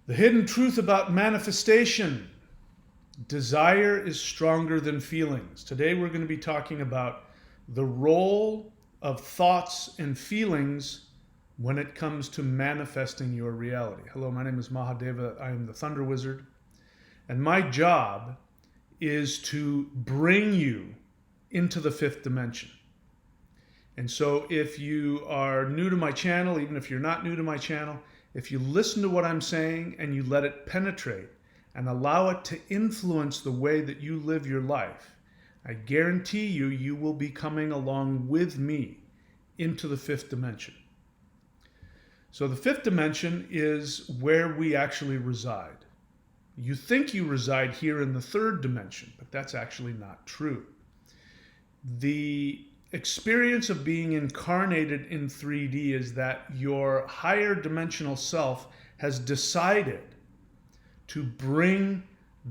The hidden truth about manifestation. Desire is stronger than feelings. Today we're going to be talking about the role of thoughts and feelings when it comes to manifesting your reality. Hello, my name is Mahadeva. I am the Thunder Wizard. And my job is to bring you into the fifth dimension. And so if you are new to my channel, even if you're not new to my channel, if you listen to what I'm saying and you let it penetrate and allow it to influence the way that you live your life, I guarantee you, you will be coming along with me into the fifth dimension. So the fifth dimension is where we actually reside. You think you reside here in the third dimension, but that's actually not true. The experience of being incarnated in 3D is that your higher dimensional self has decided to bring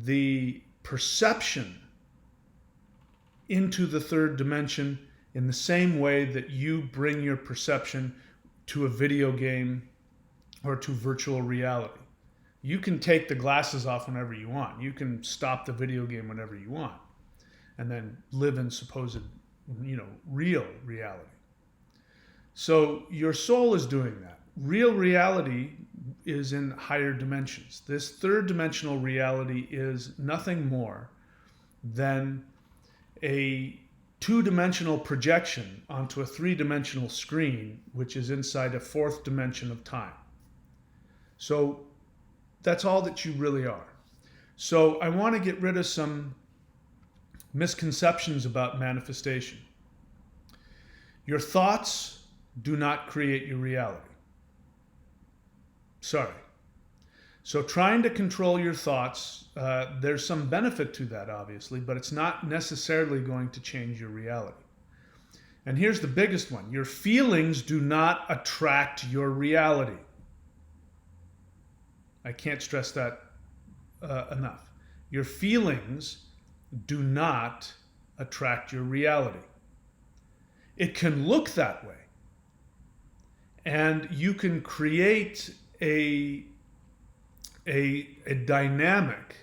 the perception into the third dimension in the same way that you bring your perception to a video game or to virtual reality. You can take the glasses off whenever you want. You can stop the video game whenever you want and then live in supposed real reality. So your soul is doing that. Real reality is in higher dimensions. This third dimensional reality is nothing more than a two-dimensional projection onto a three-dimensional screen, which is inside a fourth dimension of time. So that's all that you really are. So I want to get rid of some misconceptions about manifestation. Your thoughts do not create your reality. Sorry. So trying to control your thoughts, there's some benefit to that, obviously, but it's not necessarily going to change your reality. And here's the biggest one. Your feelings do not attract your reality. I can't stress that enough. Your feelings do not attract your reality. It can look that way. And you can create a dynamic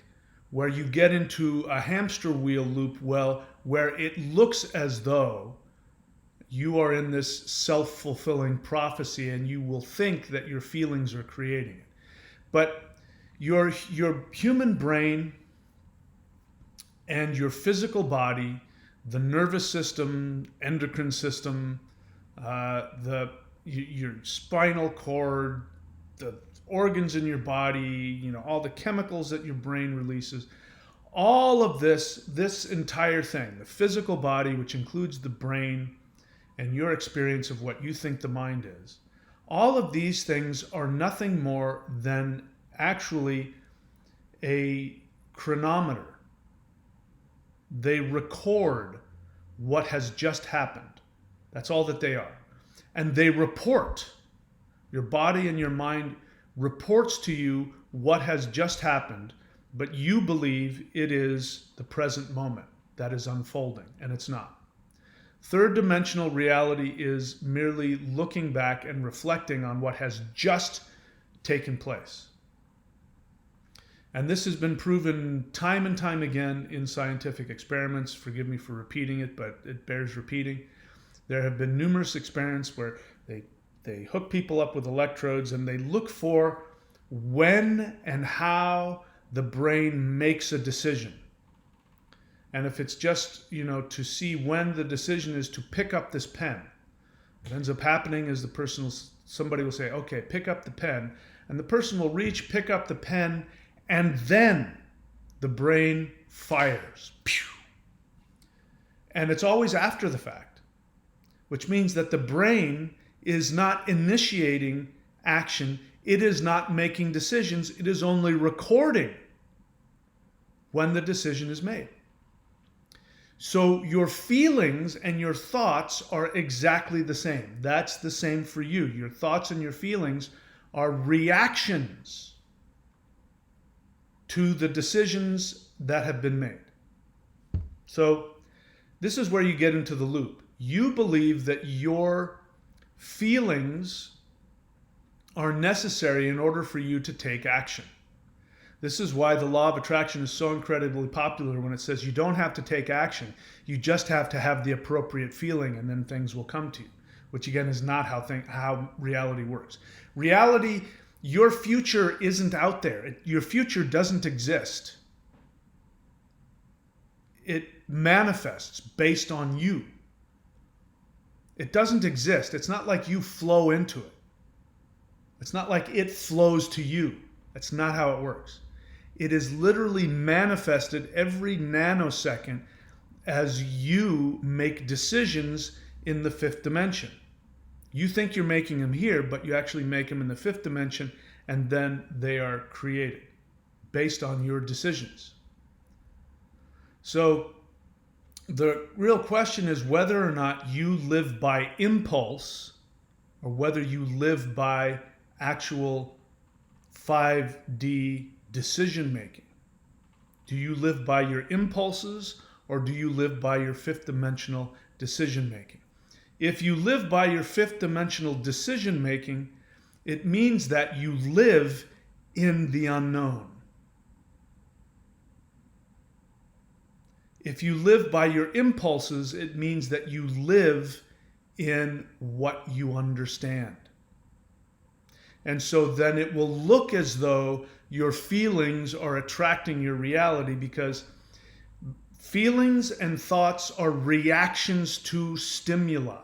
where you get into a hamster wheel loop, where it looks as though you are in this self-fulfilling prophecy and you will think that your feelings are creating it. But your human brain and your physical body, the nervous system, endocrine system, your spinal cord, the organs in your body, all the chemicals that your brain releases, all of this entire thing, the physical body, which includes the brain and your experience of what you think the mind is, all of these things are nothing more than actually a chronometer. They record what has just happened. That's all that they are. And they report. Your body and your mind reports to you what has just happened, but you believe it is the present moment that is unfolding, and it's not. Third dimensional reality is merely looking back and reflecting on what has just taken place. And this has been proven time and time again in scientific experiments. Forgive me for repeating it, but it bears repeating. There have been numerous experiments where they hook people up with electrodes and they look for when and how the brain makes a decision. And if it's just, to see when the decision is to pick up this pen, what ends up happening is somebody will say, okay, pick up the pen. And the person will reach, pick up the pen, and then the brain fires. Pew! And it's always after the fact, which means that the brain is not initiating action. It is not making decisions. It is only recording when the decision is made. So your feelings and your thoughts are exactly the same. That's the same for you. Your thoughts and your feelings are reactions to the decisions that have been made. So this is where you get into the loop. You believe that your feelings are necessary in order for you to take action. This is why the law of attraction is so incredibly popular when it says you don't have to take action. You just have to have the appropriate feeling and then things will come to you, which again is not how reality works. Reality, your future isn't out there. Your future doesn't exist. It manifests based on you. It doesn't exist. It's not like you flow into it. It's not like it flows to you. That's not how it works. It is literally manifested every nanosecond as you make decisions in the fifth dimension. You think you're making them here, but you actually make them in the fifth dimension, and then they are created based on your decisions. So the real question is whether or not you live by impulse or whether you live by actual 5D decision making. Do you live by your impulses or do you live by your fifth dimensional decision making? If you live by your fifth dimensional decision making, it means that you live in the unknown. If you live by your impulses, it means that you live in what you understand. And so then it will look as though your feelings are attracting your reality, because feelings and thoughts are reactions to stimuli.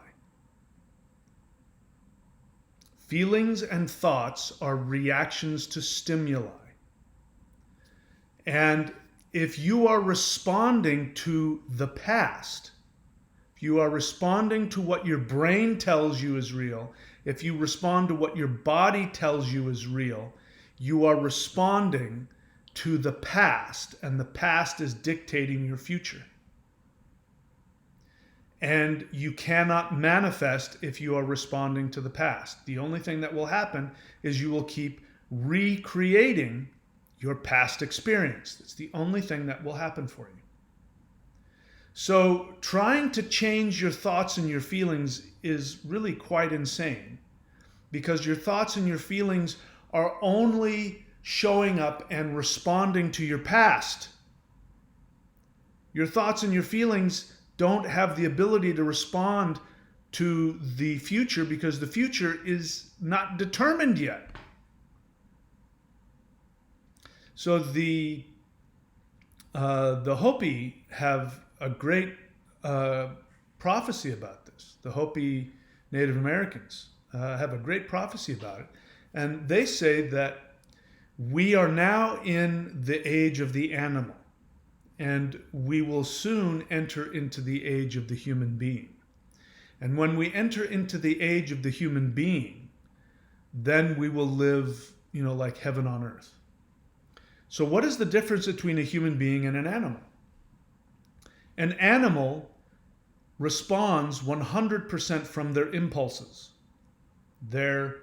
Feelings and thoughts are reactions to stimuli. And if you are responding to the past, if you are responding to what your brain tells you is real, if you respond to what your body tells you is real, you are responding to the past, and the past is dictating your future. And you cannot manifest if you are responding to the past. The only thing that will happen is you will keep recreating your past experience. That's the only thing that will happen for you. So trying to change your thoughts and your feelings is really quite insane, because your thoughts and your feelings are only showing up and responding to your past. Your thoughts and your feelings don't have the ability to respond to the future, because the future is not determined yet. So the Hopi have a great prophecy about this. The Hopi Native Americans have a great prophecy about it. And they say that we are now in the age of the animal, and we will soon enter into the age of the human being. And when we enter into the age of the human being, then we will live, like heaven on earth. So what is the difference between a human being and an animal? An animal responds 100% from their impulses. That's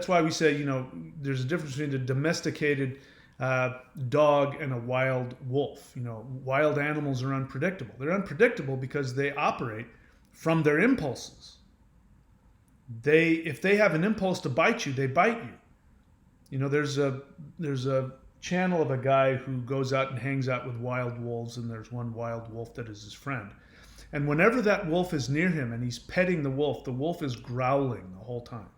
why we say, there's a difference between a domesticated dog and a wild wolf. Wild animals are unpredictable. They're unpredictable because they operate from their impulses. If they have an impulse to bite you, they bite you. There's a channel of a guy who goes out and hangs out with wild wolves, and there's one wild wolf that is his friend. And whenever that wolf is near him and he's petting the wolf is growling the whole time.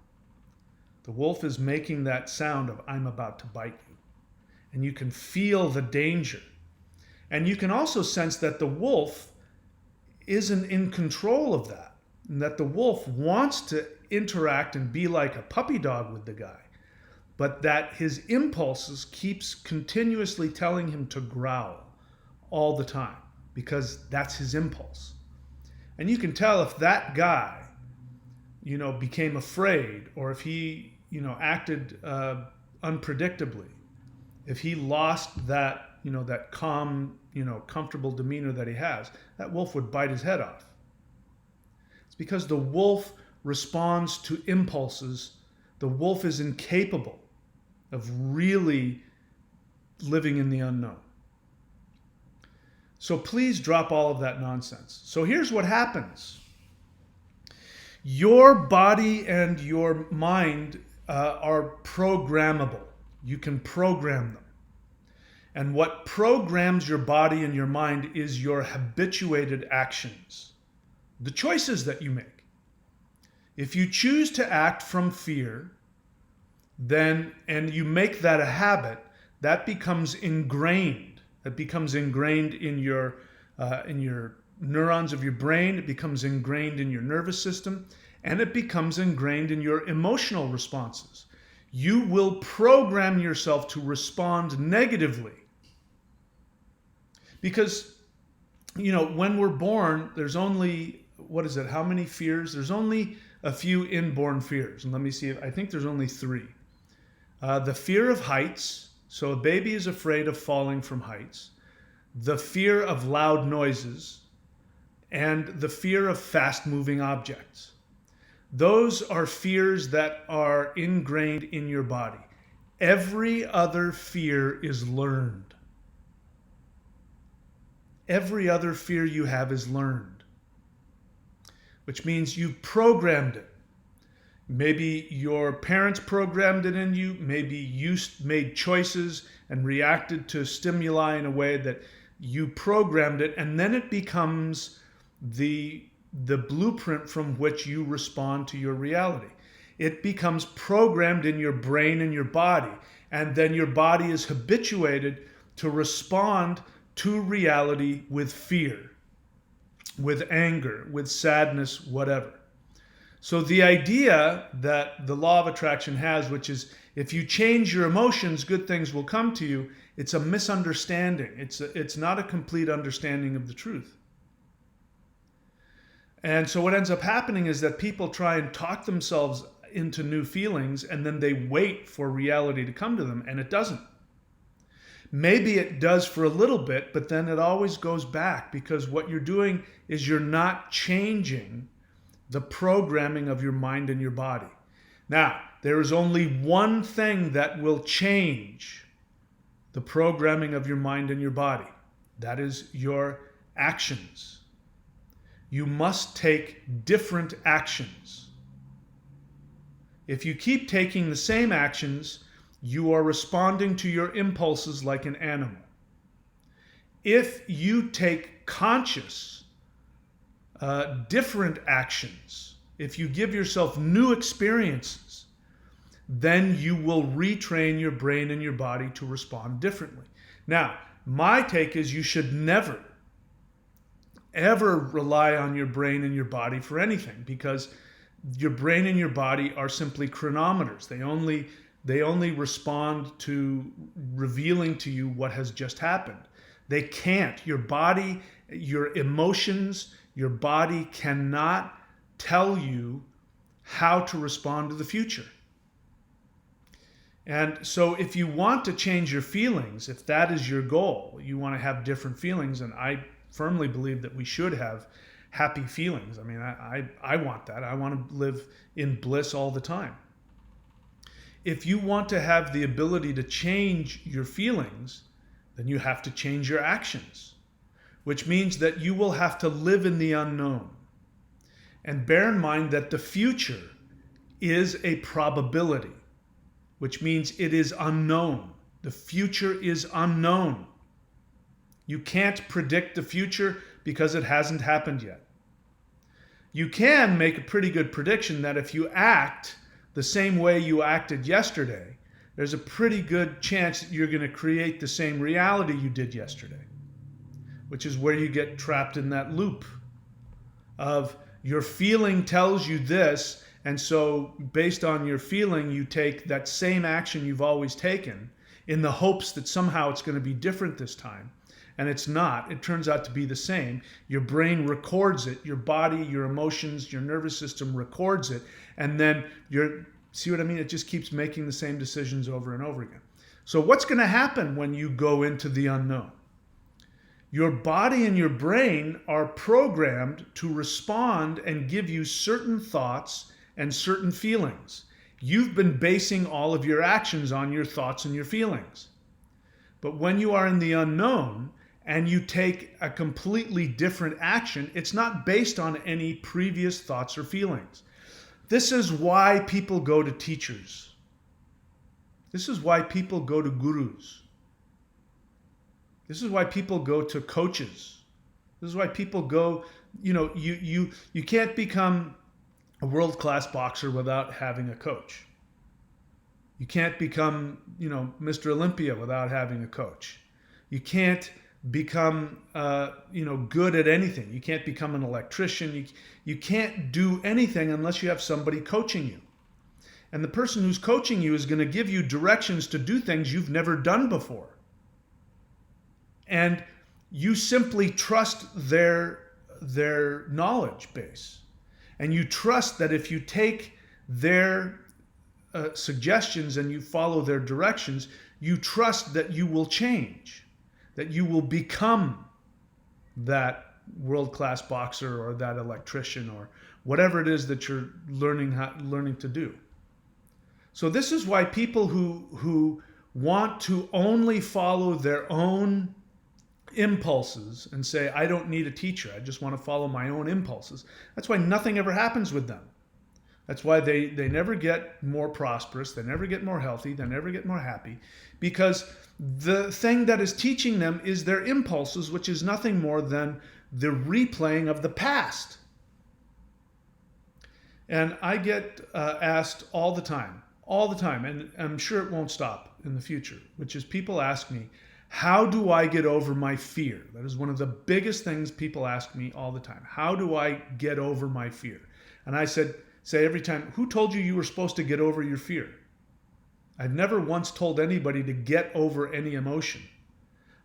The wolf is making that sound of, I'm about to bite you. And you can feel the danger. And you can also sense that the wolf isn't in control of that, and that the wolf wants to interact and be like a puppy dog with the guy, but that his impulses keeps continuously telling him to growl all the time, because that's his impulse. And you can tell if that guy, became afraid, or if he, acted unpredictably, if he lost that, that calm, comfortable demeanor that he has, that wolf would bite his head off. It's because the wolf responds to impulses. The wolf is incapable of really living in the unknown. So please drop all of that nonsense. So here's what happens. Your body and your mind are programmable. You can program them. And what programs your body and your mind is your habituated actions, the choices that you make. If you choose to act from fear, then, and you make that a habit, that becomes ingrained. It becomes ingrained in your neurons of your brain. It becomes ingrained in your nervous system, and it becomes ingrained in your emotional responses. You will program yourself to respond negatively. Because, when we're born, there's only, how many fears? There's only a few inborn fears. And let me see, I think there's only 3. The fear of heights. So a baby is afraid of falling from heights. The fear of loud noises. And the fear of fast-moving objects. Those are fears that are ingrained in your body. Every other fear is learned. Every other fear you have is learned, which means you programmed it. Maybe your parents programmed it in you. Maybe you made choices and reacted to stimuli in a way that you programmed it, and then it becomes the blueprint from which you respond to your reality. It becomes programmed in your brain and your body, and then your body is habituated to respond to reality with fear, with anger, with sadness, whatever. So the idea that the law of attraction has, which is if you change your emotions, good things will come to you, it's a misunderstanding. It's not a complete understanding of the truth. And so what ends up happening is that people try and talk themselves into new feelings, and then they wait for reality to come to them, and it doesn't. Maybe it does for a little bit, but then it always goes back, because what you're doing is you're not changing the programming of your mind and your body. Now, there is only one thing that will change the programming of your mind and your body. That is your actions. You must take different actions. If you keep taking the same actions, you are responding to your impulses like an animal. If you take conscious, different actions, if you give yourself new experiences, then you will retrain your brain and your body to respond differently. Now, my take is you should never, ever rely on your brain and your body for anything, because your brain and your body are simply chronometers. They only respond to revealing to you what has just happened. They can't. Your body, your emotions, your body cannot tell you how to respond to the future. And so if you want to change your feelings, if that is your goal, you want to have different feelings, and I firmly believe that we should have happy feelings. I mean, I want that. I want to live in bliss all the time. If you want to have the ability to change your feelings, then you have to change your actions, which means that you will have to live in the unknown. And bear in mind that the future is a probability, which means it is unknown. The future is unknown. You can't predict the future because it hasn't happened yet. You can make a pretty good prediction that if you act the same way you acted yesterday, there's a pretty good chance that you're going to create the same reality you did yesterday, which is where you get trapped in that loop of your feeling tells you this, and so based on your feeling, you take that same action you've always taken in the hopes that somehow it's going to be different this time. And it's not. It turns out to be the same. Your brain records it. Your body, your emotions, your nervous system records it. And then see what I mean? It just keeps making the same decisions over and over again. So what's going to happen when you go into the unknown? Your body and your brain are programmed to respond and give you certain thoughts and certain feelings. You've been basing all of your actions on your thoughts and your feelings. But when you are in the unknown, and you take a completely different action, it's not based on any previous thoughts or feelings. This is why people go to teachers. This is why people go to gurus. This is why people go to coaches. This is why people go, you can't become a world-class boxer without having a coach. You can't become, Mr. Olympia without having a coach. You can't become, good at anything. You can't become an electrician. You can't do anything unless you have somebody coaching you. And the person who's coaching you is going to give you directions to do things you've never done before. And you simply trust their knowledge base. And you trust that if you take their suggestions and you follow their directions, you trust that you will change, that you will become that world-class boxer or that electrician or whatever it is that you're learning to do. So this is why people who want to only follow their own impulses and say, I don't need a teacher, I just want to follow my own impulses, that's why nothing ever happens with them. That's why they never get more prosperous, they never get more healthy, they never get more happy, because the thing that is teaching them is their impulses, which is nothing more than the replaying of the past. And I get asked all the time, and I'm sure it won't stop in the future, which is people ask me, how do I get over my fear? That is one of the biggest things people ask me all the time. How do I get over my fear? And I say every time, who told you were supposed to get over your fear? I've never once told anybody to get over any emotion.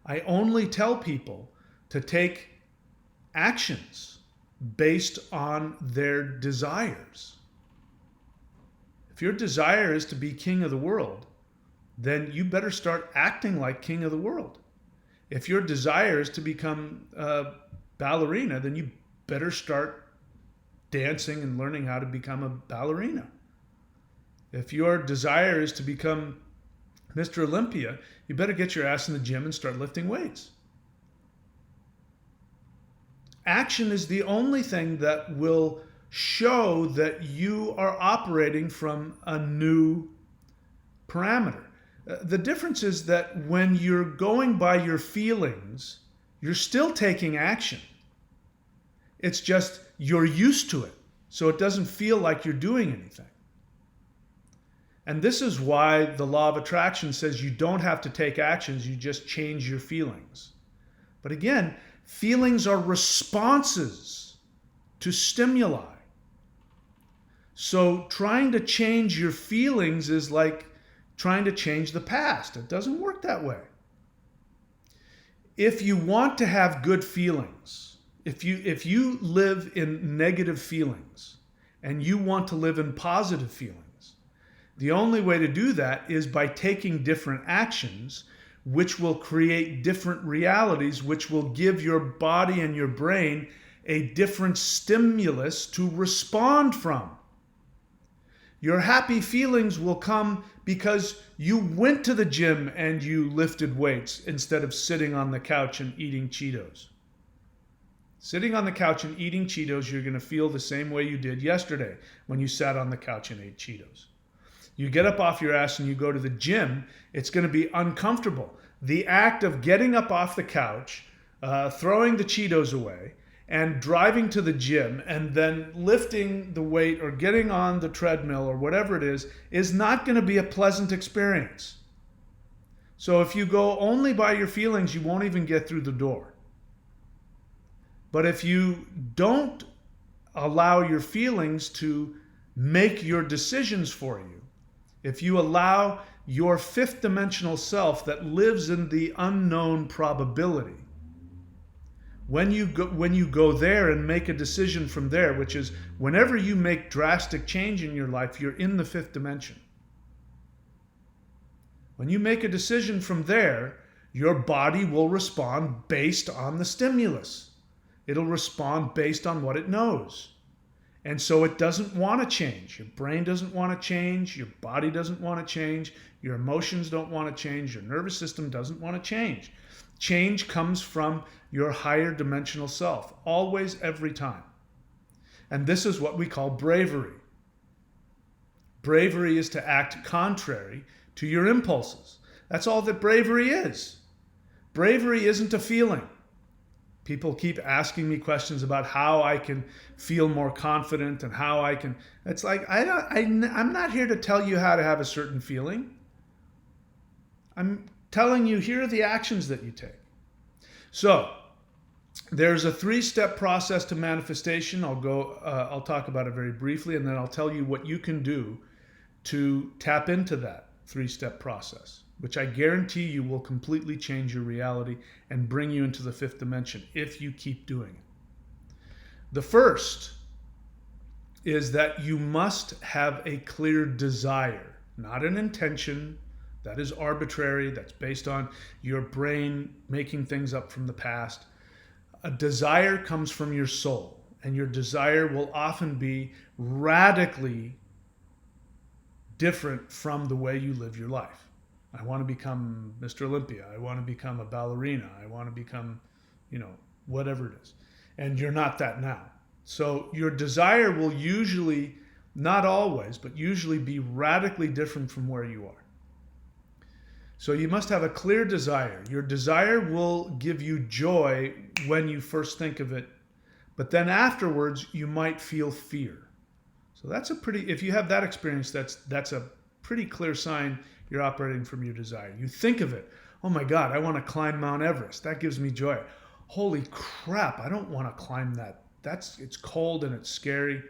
I only tell people to take actions based on their desires. If your desire is to be king of the world, then you better start acting like king of the world. If your desire is to become a ballerina, then you better start dancing and learning how to become a ballerina. If your desire is to become Mr. Olympia, you better get your ass in the gym and start lifting weights. Action is the only thing that will show that you are operating from a new parameter. The difference is that when you're going by your feelings, you're still taking action. It's just you're used to it, so it doesn't feel like you're doing anything. And this is why the law of attraction says you don't have to take actions, you just change your feelings. But again, feelings are responses to stimuli. So trying to change your feelings is like trying to change the past. It doesn't work that way. If you want to have good feelings, if you live in negative feelings and you want to live in positive feelings, the only way to do that is by taking different actions, which will create different realities, which will give your body and your brain a different stimulus to respond from. Your happy feelings will come because you went to the gym and you lifted weights instead of sitting on the couch and eating Cheetos. Sitting on the couch and eating Cheetos, you're going to feel the same way you did yesterday when you sat on the couch and ate Cheetos. You get up off your ass and you go to the gym, it's going to be uncomfortable. The act of getting up off the couch, throwing the Cheetos away, and driving to the gym and then lifting the weight or getting on the treadmill or whatever it is not going to be a pleasant experience. So if you go only by your feelings, you won't even get through the door. But if you don't allow your feelings to make your decisions for you, if you allow your fifth dimensional self that lives in the unknown probability, when you go there and make a decision from there, which is whenever you make drastic change in your life, you're in the fifth dimension. When you make a decision from there, your body will respond based on the stimulus. It'll respond based on what it knows. And so it doesn't want to change. Your brain doesn't want to change. Your body doesn't want to change. Your emotions don't want to change. Your nervous system doesn't want to change. Change comes from your higher dimensional self, always, every time. And this is what we call bravery. Bravery is to act contrary to your impulses. That's all that bravery is. Bravery isn't a feeling. People keep asking me questions about how I can feel more confident and how I can. It's like, I'm not here to tell you how to have a certain feeling. I'm telling you, here are the actions that you take. So, there's a 3-step process to manifestation. I'll talk about it very briefly, and then I'll tell you what you can do to tap into that 3-step process, which I guarantee you will completely change your reality and bring you into the 5th dimension if you keep doing it. The first is that you must have a clear desire, not an intention. That is arbitrary. That's based on your brain making things up from the past. A desire comes from your soul, and your desire will often be radically different from the way you live your life. I want to become Mr. Olympia. I want to become a ballerina. I want to become, whatever it is. And you're not that now. So your desire will usually, not always, but usually be radically different from where you are. So you must have a clear desire. Your desire will give you joy when you first think of it, but then afterwards you might feel fear. So if you have that experience, that's a pretty clear sign you're operating from your desire. You think of it, oh my God, I want to climb Mount Everest. That gives me joy. Holy crap, I don't want to climb that. It's cold and it's scary.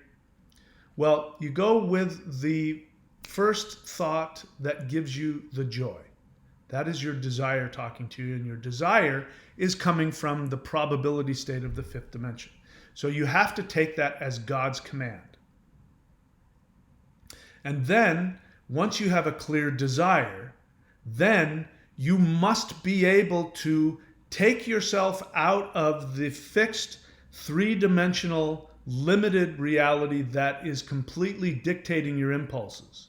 Well, you go with the first thought that gives you the joy. That is your desire talking to you, and your desire is coming from the probability state of the 5th dimension. So you have to take that as God's command. And then, once you have a clear desire, then you must be able to take yourself out of the fixed 3-dimensional limited reality that is completely dictating your impulses.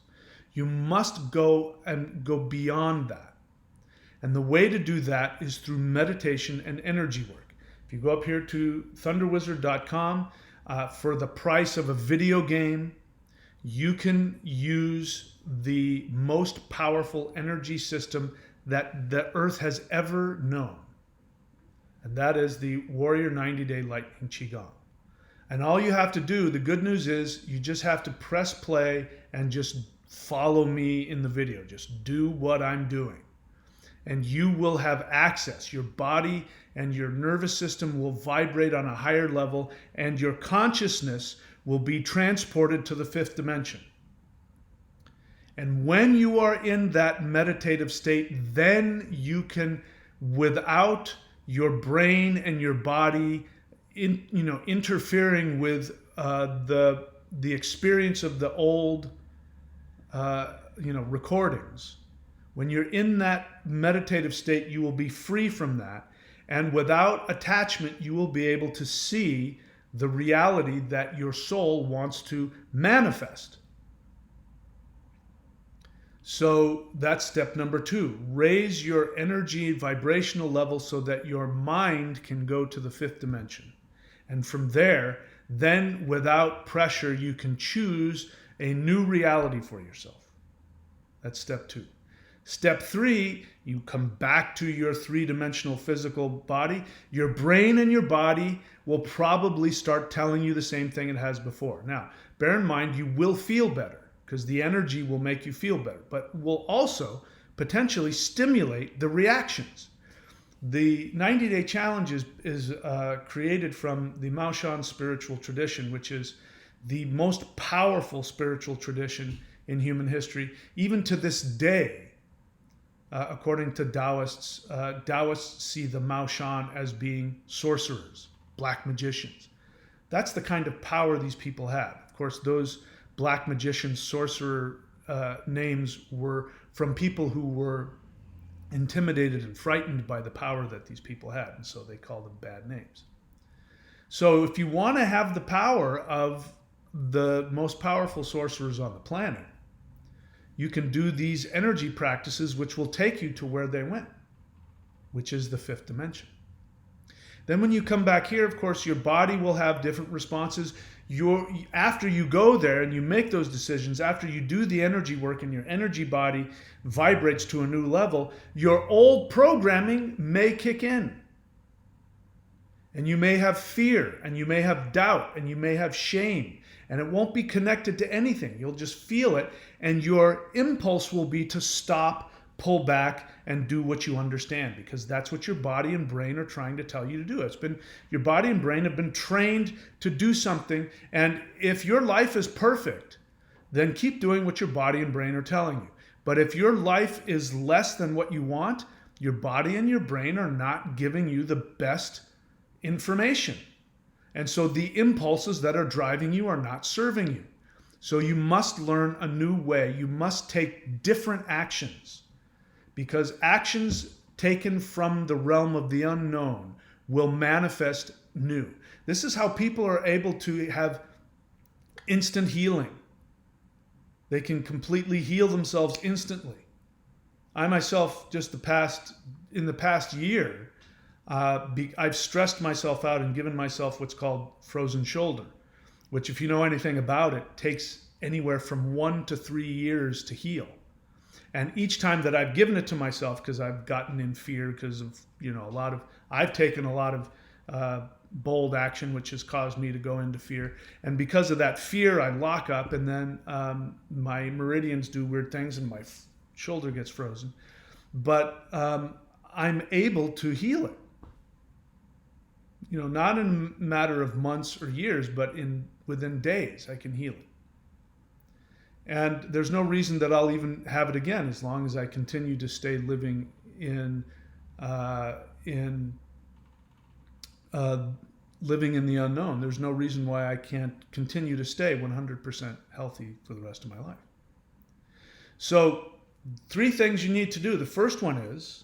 You must go beyond that. And the way to do that is through meditation and energy work. If you go up here to thunderwizard.com, for the price of a video game, you can use the most powerful energy system that the earth has ever known. And that is the Warrior 90-Day Lightning Qigong. And all you have to do, the good news is, you just have to press play and just follow me in the video. Just do what I'm doing. And you will have access. Your body and your nervous system will vibrate on a higher level, and your consciousness will be transported to the 5th dimension. And when you are in that meditative state, then you can, without your brain and your body interfering with the experience of the old recordings. When you're in that meditative state, you will be free from that. And without attachment, you will be able to see the reality that your soul wants to manifest. So that's step number 2. Raise your energy vibrational level so that your mind can go to the 5th dimension. And from there, then without pressure, you can choose a new reality for yourself. That's step 2. Step 3, you come back to your 3-dimensional physical body. Your brain and your body will probably start telling you the same thing it has before. Now, bear in mind, you will feel better because the energy will make you feel better, but will also potentially stimulate the reactions. The 90-Day Challenge is created from the Maoshan spiritual tradition, which is the most powerful spiritual tradition in human history. Even to this day, according to Taoists, Taoists see the Maoshan as being sorcerers, black magicians. That's the kind of power these people had. Of course, those black magician, sorcerer names were from people who were intimidated and frightened by the power that these people had, and so they called them bad names. So if you want to have the power of the most powerful sorcerers on the planet, you can do these energy practices which will take you to where they went, which is the 5th dimension. Then when you come back here, of course, your body will have different responses. After you go there and you make those decisions, after you do the energy work and your energy body vibrates to a new level, your old programming may kick in. And you may have fear, and you may have doubt, and you may have shame, and it won't be connected to anything. You'll just feel it, and your impulse will be to stop, pull back, and do what you understand, because that's what your body and brain are trying to tell you to do. Your body and brain have been trained to do something, and if your life is perfect, then keep doing what your body and brain are telling you. But if your life is less than what you want, your body and your brain are not giving you the best information. And so the impulses that are driving you are not serving you. So you must learn a new way. You must take different actions, because actions taken from the realm of the unknown will manifest new. This is how people are able to have instant healing. They can completely heal themselves instantly. I myself, in the past year, I've stressed myself out and given myself what's called frozen shoulder, which, if you know anything about it, takes anywhere from 1 to 3 years to heal. And each time that I've given it to myself, because I've gotten in fear because of, I've taken a lot of bold action, which has caused me to go into fear. And because of that fear, I lock up, and then my meridians do weird things and my shoulder gets frozen. But I'm able to heal it. Not in a matter of months or years, but within days, I can heal it. And there's no reason that I'll even have it again, as long as I continue to stay living living in the unknown. There's no reason why I can't continue to stay 100% healthy for the rest of my life. So 3 things you need to do. The first one is,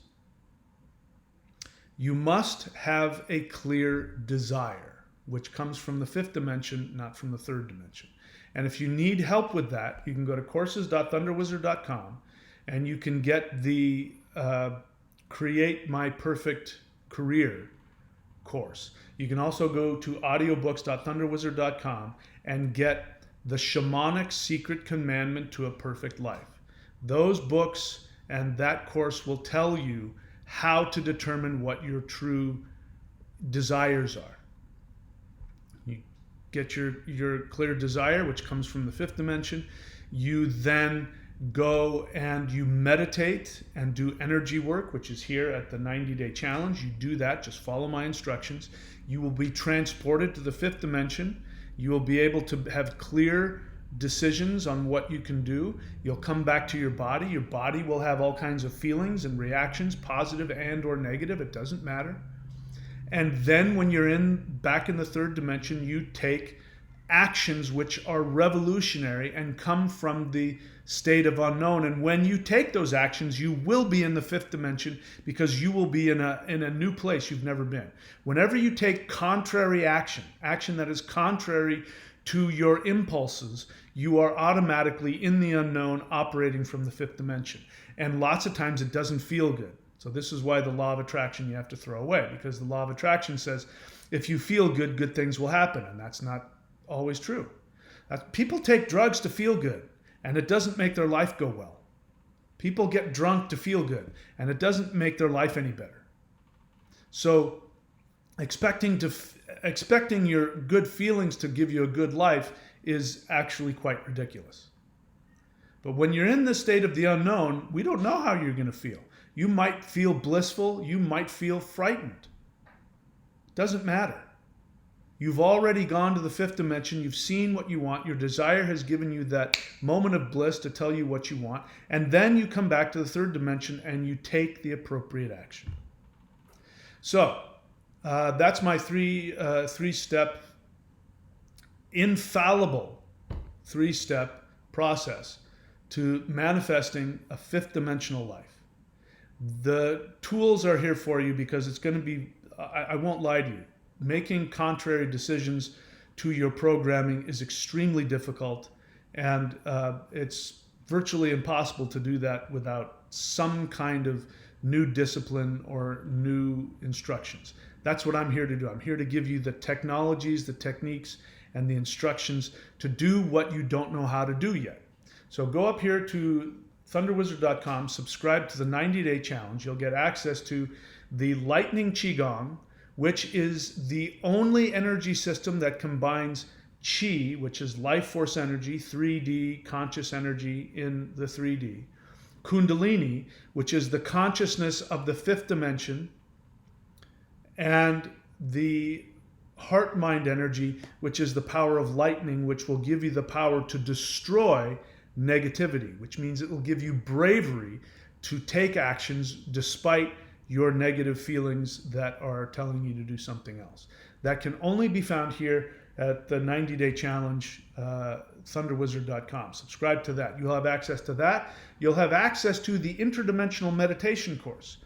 you must have a clear desire, which comes from the 5th dimension, not from the 3rd dimension. And if you need help with that, you can go to courses.thunderwizard.com, and you can get the Create My Perfect Career course. You can also go to audiobooks.thunderwizard.com and get the Shamanic Secret Commandment to a Perfect Life. Those books and that course will tell you how to determine what your true desires are. You get your clear desire, which comes from the 5th dimension. You then go and you meditate and do energy work, which is here at the 90-day challenge. You do that, just follow my instructions. You will be transported to the 5th dimension. You will be able to have clear decisions on what you can do. You'll come back to your body. Your body will have all kinds of feelings and reactions, positive and or negative. It doesn't matter. And then when you're back in the 3rd dimension, you take actions which are revolutionary and come from the state of unknown. And when you take those actions, you will be in the 5th dimension, because you will be in a new place you've never been. Whenever you take contrary action that is contrary to your impulses, you are automatically in the unknown, operating from the 5th dimension. And lots of times it doesn't feel good. So this is why the law of attraction you have to throw away, because the law of attraction says if you feel good, good things will happen. And that's not always true. People take drugs to feel good, and it doesn't make their life go well. People get drunk to feel good, and it doesn't make their life any better. So expecting your good feelings to give you a good life is actually quite ridiculous. But when you're in the state of the unknown, we don't know how you're going to feel. You might feel blissful. You might feel frightened. It doesn't matter. You've already gone to the 5th dimension. You've seen what you want. Your desire has given you that moment of bliss to tell you what you want. And then you come back to the 3rd dimension and you take the appropriate action. So that's my three-step, infallible 3-step process to manifesting a 5th dimensional life. The tools are here for you, because it's going to be, I won't lie to you, making contrary decisions to your programming is extremely difficult, and it's virtually impossible to do that without some kind of new discipline or new instructions. That's what I'm here to do. I'm here to give you the technologies, the techniques, and the instructions to do what you don't know how to do yet. So go up here to thunderwizard.com, subscribe to the 90-day challenge. You'll get access to the Lightning Qigong, which is the only energy system that combines Qi, which is life force energy, 3D conscious energy in the 3D, Kundalini, which is the consciousness of the fifth dimension, and the heart mind energy, which is the power of lightning, which will give you the power to destroy negativity, which means it will give you bravery to take actions despite your negative feelings that are telling you to do something else. That can only be found here at the 90-day challenge, thunderwizard.com. Subscribe to that. You'll have access to that. You'll have access to the interdimensional meditation course,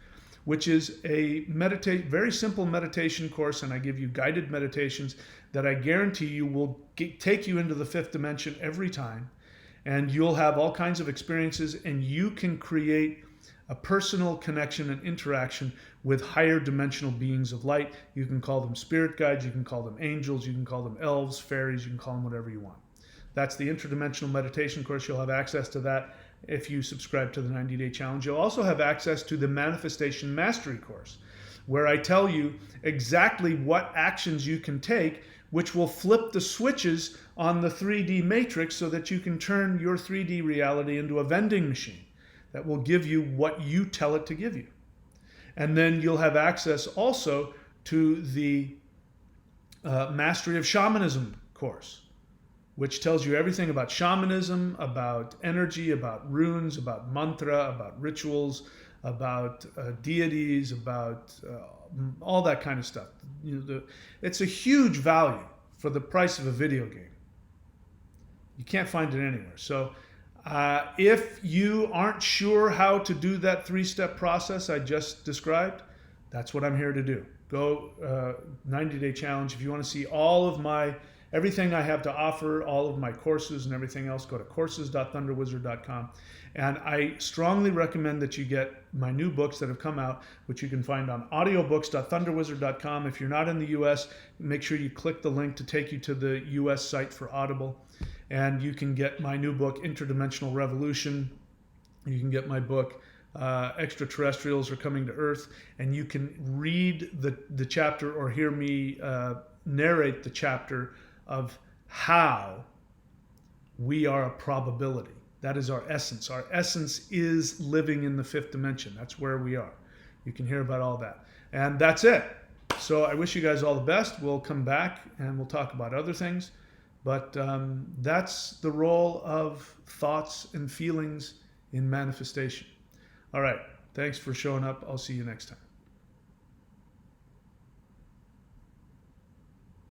which is a very simple meditation course, and I give you guided meditations that I guarantee you will take you into the fifth dimension every time. And you'll have all kinds of experiences, and you can create a personal connection and interaction with higher dimensional beings of light. You can call them spirit guides, you can call them angels, you can call them elves, fairies, you can call them whatever you want. That's the interdimensional meditation course. You'll have access to that if you subscribe to the 90-day challenge. You'll also have access to the manifestation mastery course, where I tell you exactly what actions you can take, which will flip the switches on the 3D matrix so that you can turn your 3D reality into a vending machine that will give you what you tell it to give you. And then you'll have access also to the Mastery of Shamanism course, which tells you everything about shamanism, about energy, about runes, about mantra, about rituals, about deities, about all that kind of stuff. It's a huge value for the price of a video game. You can't find it anywhere. So if you aren't sure how to do that 3-step process I just described, that's what I'm here to do. Go 90-day challenge. If you want to see all of everything I have to offer, all of my courses and everything else, go to courses.thunderwizard.com. And I strongly recommend that you get my new books that have come out, which you can find on audiobooks.thunderwizard.com. If you're not in the US, make sure you click the link to take you to the US site for Audible. And you can get my new book, Interdimensional Revolution. You can get my book, Extraterrestrials Are Coming to Earth. And you can read the chapter or hear me narrate the chapter of how we are a probability. That is our essence. Our essence is living in the fifth dimension. That's where we are. You can hear about all that. And that's it. So I wish you guys all the best. We'll come back and we'll talk about other things. But that's the role of thoughts and feelings in manifestation. All right. Thanks for showing up. I'll see you next time.